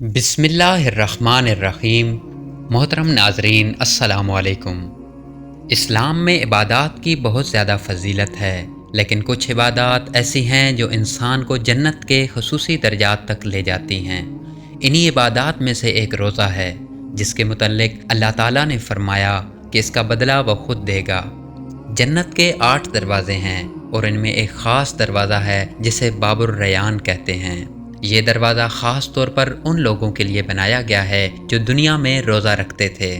بسم اللہ الرحمن الرحیم۔ محترم ناظرین، السلام علیکم۔ اسلام میں عبادات کی بہت زیادہ فضیلت ہے، لیکن کچھ عبادات ایسی ہیں جو انسان کو جنت کے خصوصی درجات تک لے جاتی ہیں۔ انہی عبادات میں سے ایک روزہ ہے، جس کے متعلق اللہ تعالیٰ نے فرمایا کہ اس کا بدلہ وہ خود دے گا۔ جنت کے 8 دروازے ہیں اور ان میں ایک خاص دروازہ ہے جسے باب الریان کہتے ہیں۔ یہ دروازہ خاص طور پر ان لوگوں کے لیے بنایا گیا ہے جو دنیا میں روزہ رکھتے تھے۔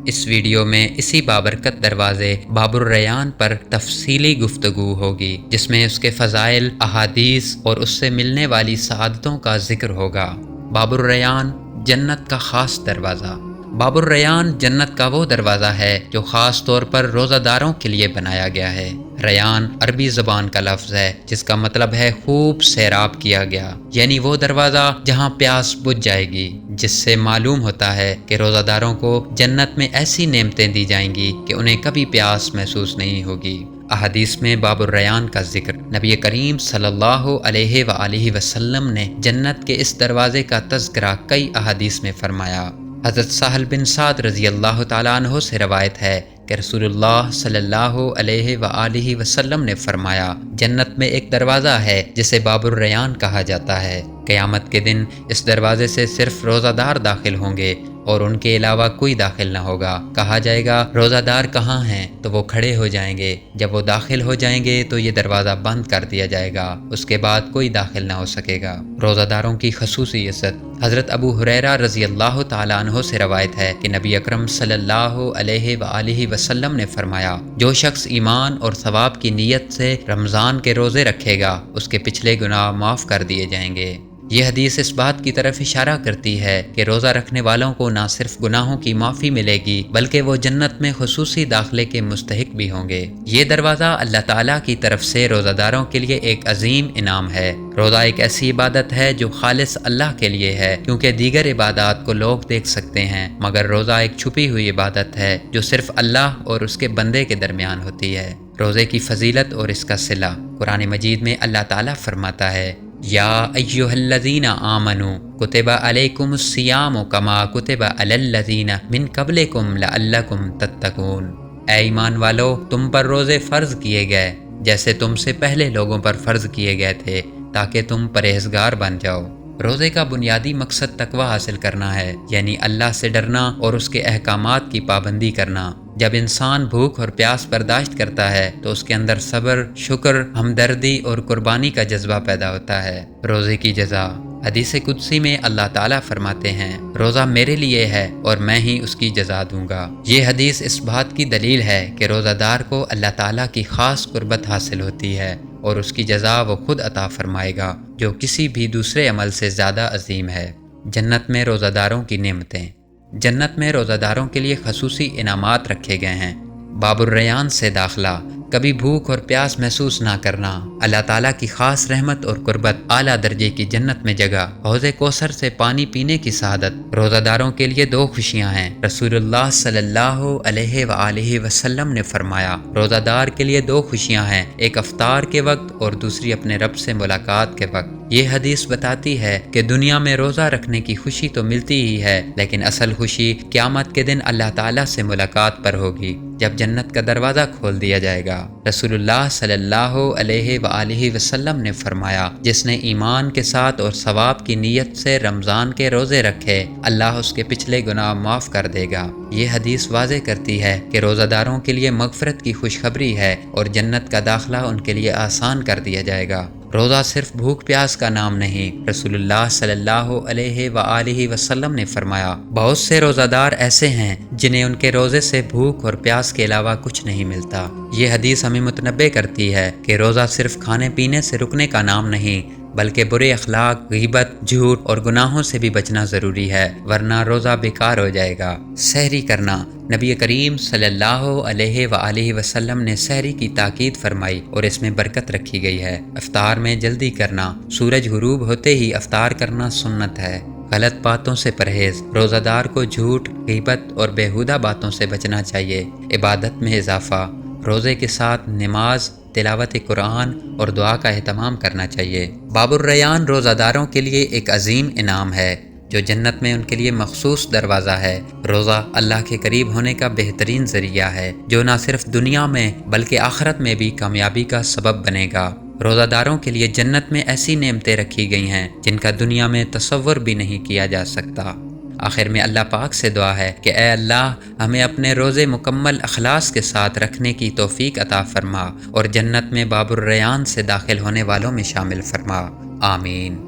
اس ویڈیو میں اسی بابرکت دروازے باب الریان پر تفصیلی گفتگو ہوگی، جس میں اس کے فضائل، احادیث اور اس سے ملنے والی سعادتوں کا ذکر ہوگا۔ باب الریان، جنت کا خاص دروازہ۔ باب الریان جنت کا وہ دروازہ ہے جو خاص طور پر روزہ داروں کے لیے بنایا گیا ہے۔ ریان عربی زبان کا لفظ ہے جس کا مطلب ہے خوب سیراب کیا گیا، یعنی وہ دروازہ جہاں پیاس بجھ جائے گی، جس سے معلوم ہوتا ہے کہ روزہ داروں کو جنت میں ایسی نعمتیں دی جائیں گی کہ انہیں کبھی پیاس محسوس نہیں ہوگی۔ احادیث میں باب الریان کا ذکر نبی کریم صلی اللہ علیہ وآلہ وسلم نے جنت کے اس دروازے کا تذکرہ کئی احادیث میں فرمایا۔ حضرت سہل بن سعد رضی اللہ تعالیٰ عنہ سے روایت ہے کہ رسول اللہ صلی اللہ علیہ وآلہ وسلم نے فرمایا، جنت میں ایک دروازہ ہے جسے باب الریان کہا جاتا ہے۔ قیامت کے دن اس دروازے سے صرف روزہ دار داخل ہوں گے اور ان کے علاوہ کوئی داخل نہ ہوگا۔ کہا جائے گا روزہ دار کہاں ہیں؟ تو وہ کھڑے ہو جائیں گے۔ جب وہ داخل ہو جائیں گے تو یہ دروازہ بند کر دیا جائے گا، اس کے بعد کوئی داخل نہ ہو سکے گا۔ روزہ داروں کی خصوصی عزت۔ حضرت ابو ہریرہ رضی اللہ تعالیٰ عنہ سے روایت ہے کہ نبی اکرم صلی اللہ علیہ وآلہ وسلم نے فرمایا، جو شخص ایمان اور ثواب کی نیت سے رمضان کے روزے رکھے گا، اس کے پچھلے گناہ معاف کر دیے جائیں گے۔ یہ حدیث اس بات کی طرف اشارہ کرتی ہے کہ روزہ رکھنے والوں کو نہ صرف گناہوں کی معافی ملے گی بلکہ وہ جنت میں خصوصی داخلے کے مستحق بھی ہوں گے۔ یہ دروازہ اللہ تعالیٰ کی طرف سے روزہ داروں کے لیے ایک عظیم انعام ہے۔ روزہ ایک ایسی عبادت ہے جو خالص اللہ کے لیے ہے، کیونکہ دیگر عبادات کو لوگ دیکھ سکتے ہیں، مگر روزہ ایک چھپی ہوئی عبادت ہے جو صرف اللہ اور اس کے بندے کے درمیان ہوتی ہے۔ روزے کی فضیلت اور اس کا صلہ۔ قرآن مجید میں اللہ تعالیٰ فرماتا ہے، یا ایھا الذین آمنوا کتب علیکم الصیام کما کتب علی الذین من قبلکم لعلکم تتقون۔ اے ایمان والو، تم پر روزے فرض کیے گئے جیسے تم سے پہلے لوگوں پر فرض کیے گئے تھے، تاکہ تم پرہیزگار بن جاؤ۔ روزے کا بنیادی مقصد تقوی حاصل کرنا ہے، یعنی اللہ سے ڈرنا اور اس کے احکامات کی پابندی کرنا۔ جب انسان بھوک اور پیاس برداشت کرتا ہے تو اس کے اندر صبر، شکر، ہمدردی اور قربانی کا جذبہ پیدا ہوتا ہے۔ روزے کی جزا۔ حدیث قدسی میں اللہ تعالیٰ فرماتے ہیں، روزہ میرے لیے ہے اور میں ہی اس کی جزا دوں گا۔ یہ حدیث اس بات کی دلیل ہے کہ روزہ دار کو اللہ تعالیٰ کی خاص قربت حاصل ہوتی ہے اور اس کی جزا وہ خود عطا فرمائے گا، جو کسی بھی دوسرے عمل سے زیادہ عظیم ہے۔ جنت میں روزہ داروں کی نعمتیں۔ جنت میں روزہ داروں کے لیے خصوصی انعامات رکھے گئے ہیں۔ باب الریان سے داخلہ، کبھی بھوک اور پیاس محسوس نہ کرنا، اللہ تعالیٰ کی خاص رحمت اور قربت، اعلیٰ درجے کی جنت میں جگہ، حوض کوثر سے پانی پینے کی سعادت۔ روزہ داروں کے لیے 2 خوشیاں ہیں۔ رسول اللہ صلی اللہ علیہ وآلہ وسلم نے فرمایا، روزہ دار کے لیے 2 خوشیاں ہیں، ایک افطار کے وقت اور دوسری اپنے رب سے ملاقات کے وقت۔ یہ حدیث بتاتی ہے کہ دنیا میں روزہ رکھنے کی خوشی تو ملتی ہی ہے، لیکن اصل خوشی قیامت کے دن اللہ تعالیٰ سے ملاقات پر ہوگی، جب جنت کا دروازہ کھول دیا جائے گا۔ رسول اللہ صلی اللہ علیہ وآلہ وسلم نے فرمایا، جس نے ایمان کے ساتھ اور ثواب کی نیت سے رمضان کے روزے رکھے، اللہ اس کے پچھلے گناہ معاف کر دے گا۔ یہ حدیث واضح کرتی ہے کہ روزہ داروں کے لیے مغفرت کی خوشخبری ہے اور جنت کا داخلہ ان کے لیے آسان کر دیا جائے گا۔ روزہ صرف بھوک پیاس کا نام نہیں۔ رسول اللہ صلی اللہ علیہ وآلہ وسلم نے فرمایا، بہت سے روزہ دار ایسے ہیں جنہیں ان کے روزے سے بھوک اور پیاس کے علاوہ کچھ نہیں ملتا۔ یہ حدیث ہمیں متنبہ کرتی ہے کہ روزہ صرف کھانے پینے سے رکنے کا نام نہیں، بلکہ برے اخلاق، غیبت، جھوٹ اور گناہوں سے بھی بچنا ضروری ہے، ورنہ روزہ بیکار ہو جائے گا۔ سحری کرنا۔ نبی کریم صلی اللہ علیہ وآلہ وسلم نے سحری کی تاکید فرمائی اور اس میں برکت رکھی گئی ہے۔ افطار میں جلدی کرنا۔ سورج غروب ہوتے ہی افطار کرنا سنت ہے۔ غلط باتوں سے پرہیز۔ روزہ دار کو جھوٹ، غیبت اور بیہودہ باتوں سے بچنا چاہیے۔ عبادت میں اضافہ۔ روزے کے ساتھ نماز، تلاوت قرآن اور دعا کا اہتمام کرنا چاہیے۔ باب الریان روزہ داروں کے لیے ایک عظیم انعام ہے۔ جو جنت میں ان کے لیے مخصوص دروازہ ہے۔ روزہ اللہ کے قریب ہونے کا بہترین ذریعہ ہے جو نہ صرف دنیا میں بلکہ آخرت میں بھی کامیابی کا سبب بنے گا۔ روزہ داروں کے لیے جنت میں ایسی نعمتیں رکھی گئی ہیں جن کا دنیا میں تصور بھی نہیں کیا جا سکتا۔ آخر میں اللہ پاک سے دعا ہے کہ اے اللہ ہمیں اپنے روزے مکمل اخلاص کے ساتھ رکھنے کی توفیق عطا فرما اور جنت میں باب الریان سے داخل ہونے والوں میں شامل فرما۔ آمین۔